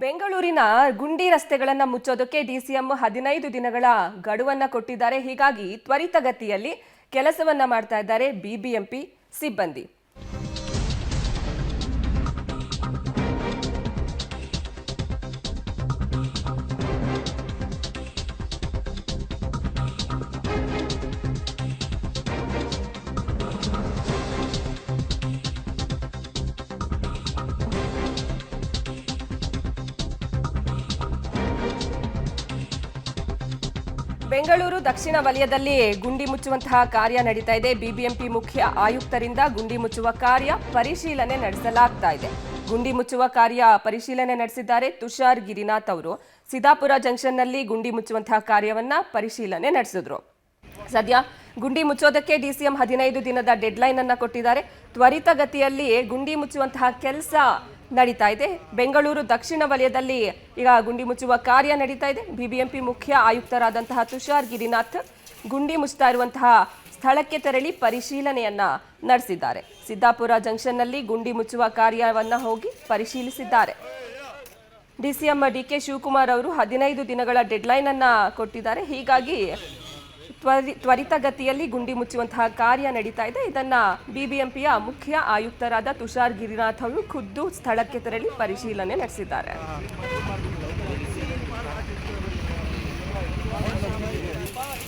ಬೆಂಗಳೂರಿನ ಗುಂಡಿ ರಸ್ತೆಗಳನ್ನು ಮುಚ್ಚೋದಕ್ಕೆ ಡಿಸಿಎಂ 15 ದಿನಗಳ ಗಡುವನ್ನ ಕೊಟ್ಟಿದ್ದಾರೆ. ಹೀಗಾಗಿ ತ್ವರಿತಗತಿಯಲ್ಲಿ ಕೆಲಸವನ್ನ ಮಾಡ್ತಾ ಇದ್ದಾರೆ ಬಿಬಿಎಂಪಿ ಸಿಬ್ಬಂದಿ. ಬೆಂಗಳೂರು ದಕ್ಷಿಣ ವಲಯದಲ್ಲಿ ಗುಂಡಿ ಮುಚ್ಚುವಂತಹ ಕಾರ್ಯ ನಡೀತಾ ಇದೆ. ಬಿಬಿಎಂಪಿ ಮುಖ್ಯ ಆಯುಕ್ತರಿಂದ ಗುಂಡಿ ಮುಚ್ಚುವ ಕಾರ್ಯ ಪರಿಶೀಲನೆ ನಡೆಸಲಾಗ್ತಾ ಇದೆ. ಗುಂಡಿ ಮುಚ್ಚುವ ಕಾರ್ಯ ಪರಿಶೀಲನೆ ನಡೆಸಿದ್ದಾರೆ ತುಷಾರ್ ಗಿರಿನಾಥ್ ಅವರು. ಸಿದ್ದಾಪುರ ಜಂಕ್ಷನ್ನಲ್ಲಿ ಗುಂಡಿ ಮುಚ್ಚುವಂತಹ ಕಾರ್ಯವನ್ನ ಪರಿಶೀಲನೆ ನಡೆಸಿದ್ರು. ಸದ್ಯ ಗುಂಡಿ ಮುಚ್ಚೋದಕ್ಕೆ ಡಿಸಿಎಂ 15 ದಿನದ ಡೆಡ್ಲೈನ್ ಅನ್ನ ಕೊಟ್ಟಿದ್ದಾರೆ. ತ್ವರಿತಗತಿಯಲ್ಲಿ ಗುಂಡಿ ಮುಚ್ಚುವಂತಹ ಕೆಲಸ ನಡೀತಾ ಇದೆ. ಬೆಂಗಳೂರು ದಕ್ಷಿಣ ವಲಯದಲ್ಲಿ ಈಗ ಗುಂಡಿ ಮುಚ್ಚುವ ಕಾರ್ಯ ನಡೀತಾ ಇದೆ. ಬಿಬಿಎಂಪಿ ಮುಖ್ಯ ಆಯುಕ್ತರಾದಂತಹ ತುಷಾರ್ ಗಿರಿನಾಥ್ ಗುಂಡಿ ಮುಚ್ಚುತ್ತಾ ಇರುವಂತಹ ಸ್ಥಳಕ್ಕೆ ತೆರಳಿ ಪರಿಶೀಲನೆಯನ್ನ ನಡೆಸಿದ್ದಾರೆ. ಸಿದ್ದಾಪುರ ಜಂಕ್ಷನ್ನಲ್ಲಿ ಗುಂಡಿ ಮುಚ್ಚುವ ಕಾರ್ಯವನ್ನ ಹೋಗಿ ಪರಿಶೀಲಿಸಿದ್ದಾರೆ. ಡಿಸಿಎಂ ಡಿಕೆ ಶಿವಕುಮಾರ್ ಅವರು 15 ದಿನಗಳ ಡೆಡ್ಲೈನ್ ಅನ್ನ ಕೊಟ್ಟಿದ್ದಾರೆ. ಹೀಗಾಗಿ ತ್ವರಿತಗತಿಯಲ್ಲಿ ಗುಂಡಿ ಮುಚ್ಚುವಂತಹ ಕಾರ್ಯ ನಡೀತಾ ಇದೆ. ಇದನ್ನ ಬಿಬಿಎಂಪಿಯ ಮುಖ್ಯ ಆಯುಕ್ತರಾದ ತುಷಾರ್ ಗಿರಿನಾಥ್ ಅವರು ಖುದ್ದು ಸ್ಥಳಕ್ಕೆ ತೆರಳಿ ಪರಿಶೀಲನೆ ನಡೆಸಿದ್ದಾರೆ.